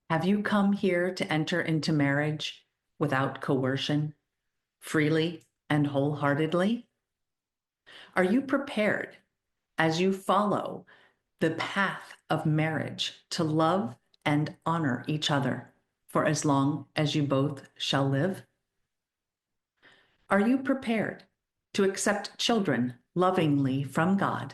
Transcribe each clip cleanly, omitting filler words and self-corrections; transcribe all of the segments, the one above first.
Have you come here to enter into marriage without coercion, freely and wholeheartedly? Are you prepared as you follow the path of marriage to love and honor each other for as long as you both shall live? Are you prepared to accept children lovingly from God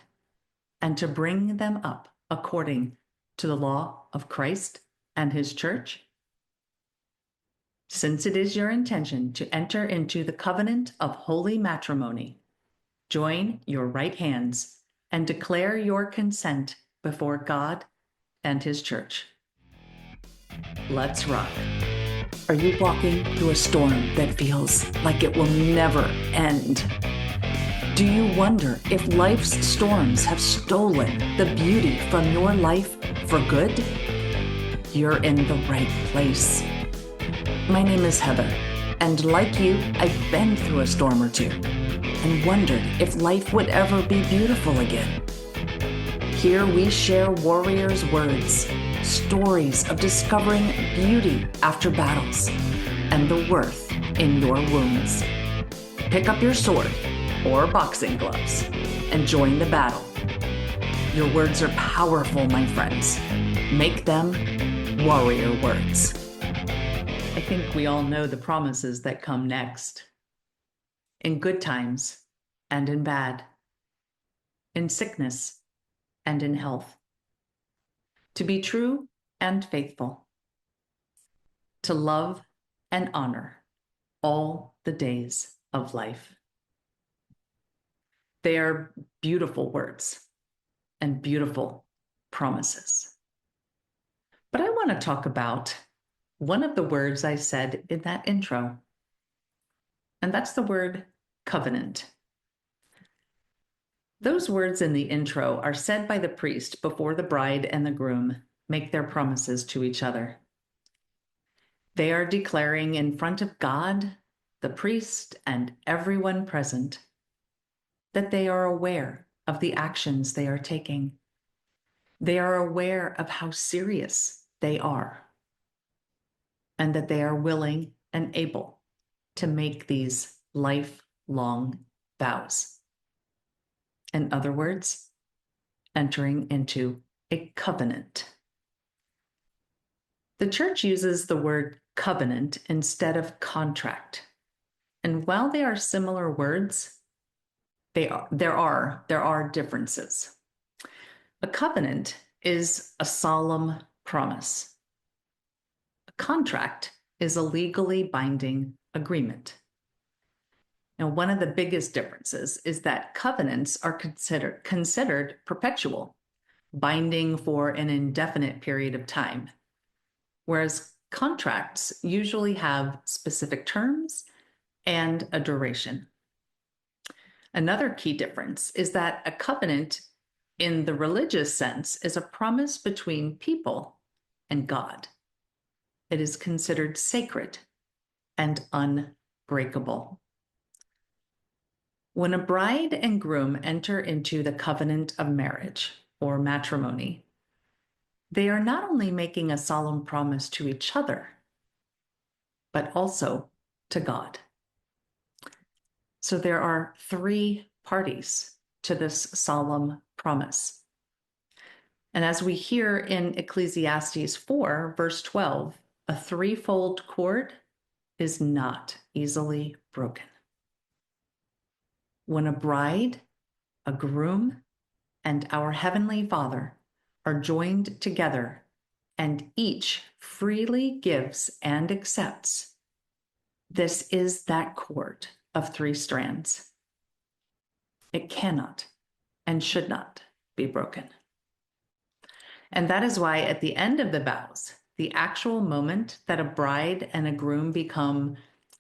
and to bring them up according to the law of Christ and his church? Since it is your intention to enter into the covenant of holy matrimony, join your right hands and declare your consent before God and his church. Let's rock. Are you walking through a storm that feels like it will never end? Do you wonder if life's storms have stolen the beauty from your life for good? You're in the right place. My name is Heather, and like you, I've been through a storm or two and wondered if life would ever be beautiful again. Here we share warriors' words, stories of discovering beauty after battles, and the worth in your wounds. Pick up your sword or boxing gloves and join the battle. Your words are powerful, my friends. Make them warrior words. I think we all know the promises that come next. In good times and in bad, in sickness and in health, to be true and faithful, to love and honor all the days of life. They are beautiful words and beautiful promises. But I want to talk about one of the words I said in that intro, and that's the word covenant. Those words in the intro are said by the priest before the bride and the groom make their promises to each other. They are declaring in front of God, the priest, and everyone present that they are aware of the actions they are taking. They are aware of how serious they are, and that they are willing and able to make these lifelong vows. In other words, entering into a covenant. The church uses the word covenant instead of contract. And while they are similar words, there are differences. A covenant is a solemn promise. A contract is a legally binding agreement. Now, one of the biggest differences is that covenants are considered perpetual, binding for an indefinite period of time, whereas contracts usually have specific terms and a duration. Another key difference is that a covenant in the religious sense is a promise between people and God. It is considered sacred and unbreakable. When a bride and groom enter into the covenant of marriage or matrimony, they are not only making a solemn promise to each other, but also to God. So there are three parties to this solemn promise. And as we hear in Ecclesiastes 4, verse 12, a threefold cord is not easily broken. When a bride, a groom, and our Heavenly Father are joined together and each freely gives and accepts, this is that cord of three strands. It cannot and should not be broken. And that is why at the end of the vows, the actual moment that a bride and a groom become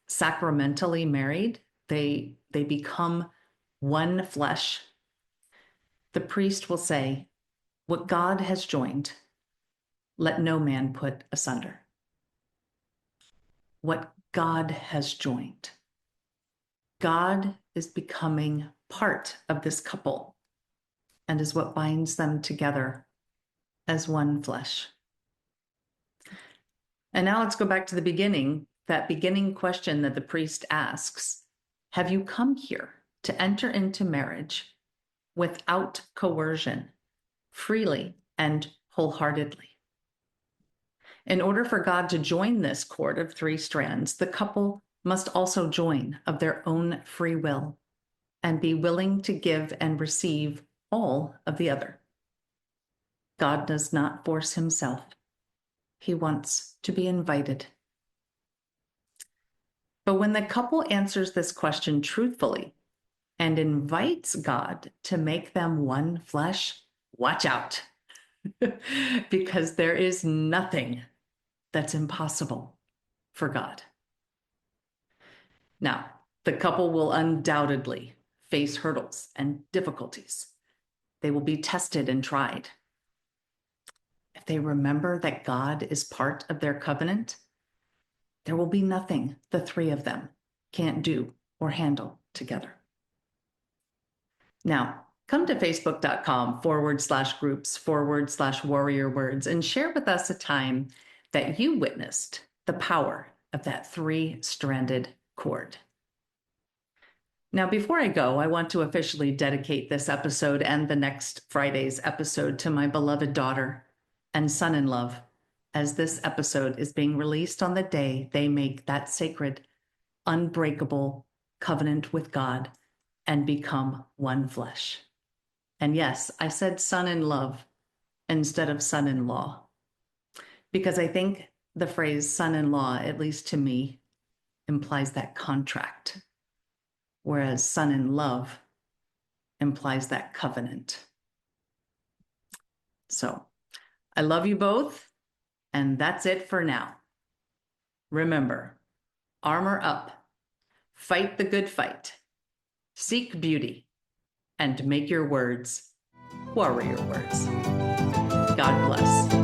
sacramentally married, they become one flesh. The priest will say, "What God has joined, let no man put asunder." What God has joined. God is becoming part of this couple and is what binds them together as one flesh. And now let's go back to the beginning, that beginning question that the priest asks. Have you come here to enter into marriage without coercion, freely and wholeheartedly? In order for God to join this cord of three strands, the couple must also join of their own free will and be willing to give and receive all of the other. God does not force himself. He wants to be invited. But when the couple answers this question truthfully and invites God to make them one flesh, watch out, because there is nothing that's impossible for God. Now, the couple will undoubtedly face hurdles and difficulties. They will be tested and tried. If they remember that God is part of their covenant, there will be nothing the three of them can't do or handle together. Now, come to facebook.com/groups/warrior words and share with us a time that you witnessed the power of that three-stranded cord. Now, before I go, I want to officially dedicate this episode and the next Friday's episode to my beloved daughter and son-in-law, as this episode is being released on the day they make that sacred, unbreakable covenant with God and become one flesh. And yes, I said son-in-law instead of son-in-law, because I think the phrase son-in-law, at least to me, implies that contract, whereas son-in-law implies that covenant. So I love you both, and that's it for now. Remember, armor up, fight the good fight, seek beauty, and make your words warrior words. God bless.